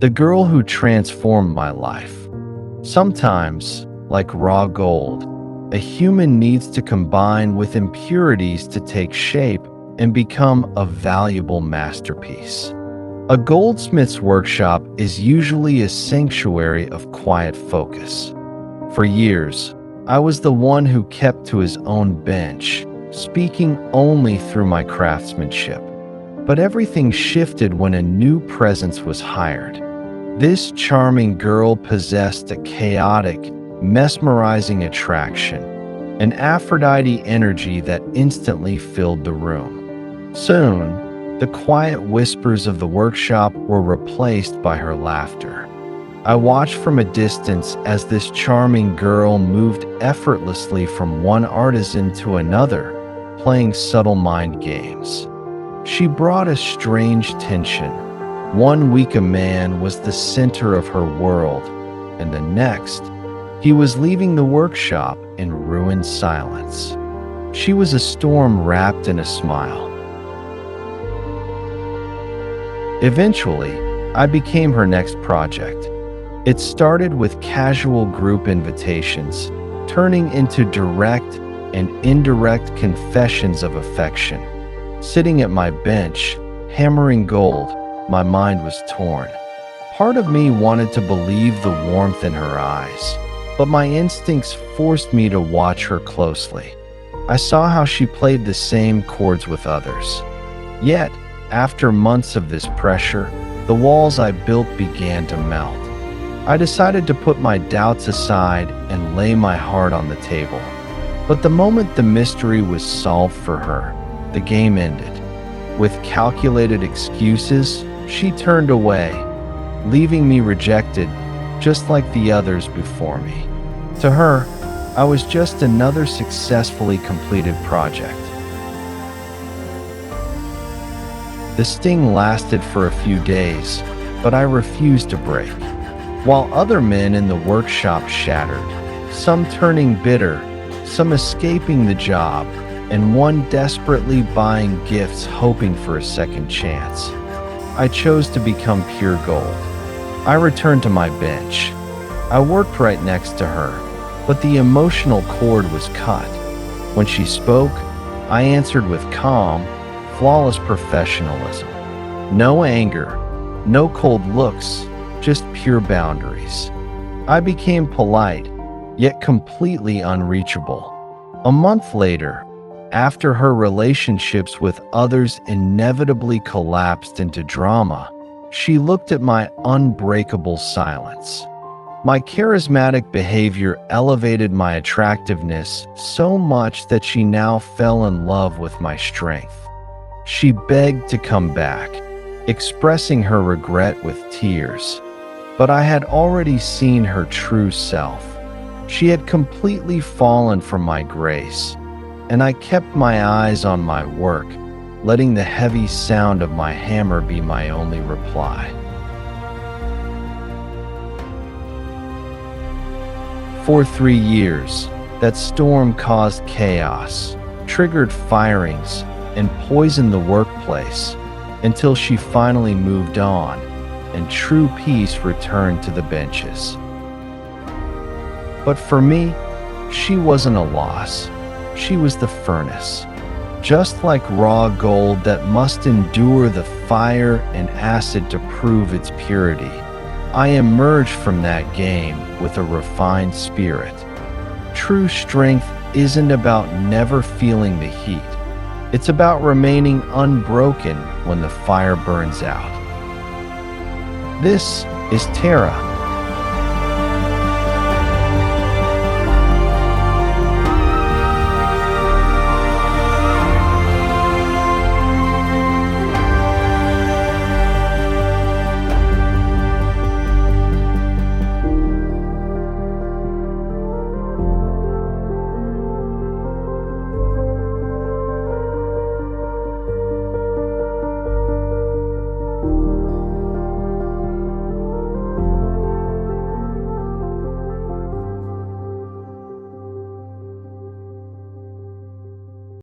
the girl who transformed my life. Sometimes, like raw gold, a human needs to combine with impurities to take shape and become a valuable masterpiece. A goldsmith's workshop is usually a sanctuary of quiet focus. For years, I was the one who kept to his own bench, speaking only through my craftsmanship. But everything shifted when a new presence was hired. This charming girl possessed a chaotic, mesmerizing attraction, an Aphrodite energy that instantly filled the room. Soon, the quiet whispers of the workshop were replaced by her laughter. I watched from a distance as this charming girl moved effortlessly from one artisan to another, playing subtle mind games. She brought a strange tension. One week a man was the center of her world, and the next, he was leaving the workshop in ruined silence. She was a storm wrapped in a smile. Eventually, I became her next project. It started with casual group invitations, turning into direct and indirect confessions of affection. Sitting at my bench, hammering gold, my mind was torn. Part of me wanted to believe the warmth in her eyes, but my instincts forced me to watch her closely. I saw how she played the same chords with others. Yet, after months of this pressure, the walls I built began to melt. I decided to put my doubts aside and lay my heart on the table. But the moment the mystery was solved for her, the game ended. With calculated excuses, she turned away, leaving me rejected, just like the others before me. To her, I was just another successfully completed project. The sting lasted for a few days, but I refused to break. While other men in the workshop shattered, some turning bitter, some escaping the job, and one desperately buying gifts hoping for a second chance, I chose to become pure gold. I returned to my bench. I worked right next to her, but the emotional cord was cut. When she spoke, I answered with calm, flawless professionalism. No anger, no cold looks, just pure boundaries. I became polite, yet completely unreachable. A month later, after her relationships with others inevitably collapsed into drama, she looked at my unbreakable silence. My charismatic behavior elevated my attractiveness so much that she now fell in love with my strength. She begged to come back, expressing her regret with tears. But I had already seen her true self. She had completely fallen from my grace, and I kept my eyes on my work, letting the heavy sound of my hammer be my only reply. For 3 years, that storm caused chaos, triggered firings, and poisoned the workplace, until she finally moved on, and true peace returned to the benches. But for me, she wasn't a loss. She was the furnace. Just like raw gold that must endure the fire and acid to prove its purity, I emerged from that game with a refined spirit. True strength isn't about never feeling the heat. It's about remaining unbroken when the fire burns out. This is Tara.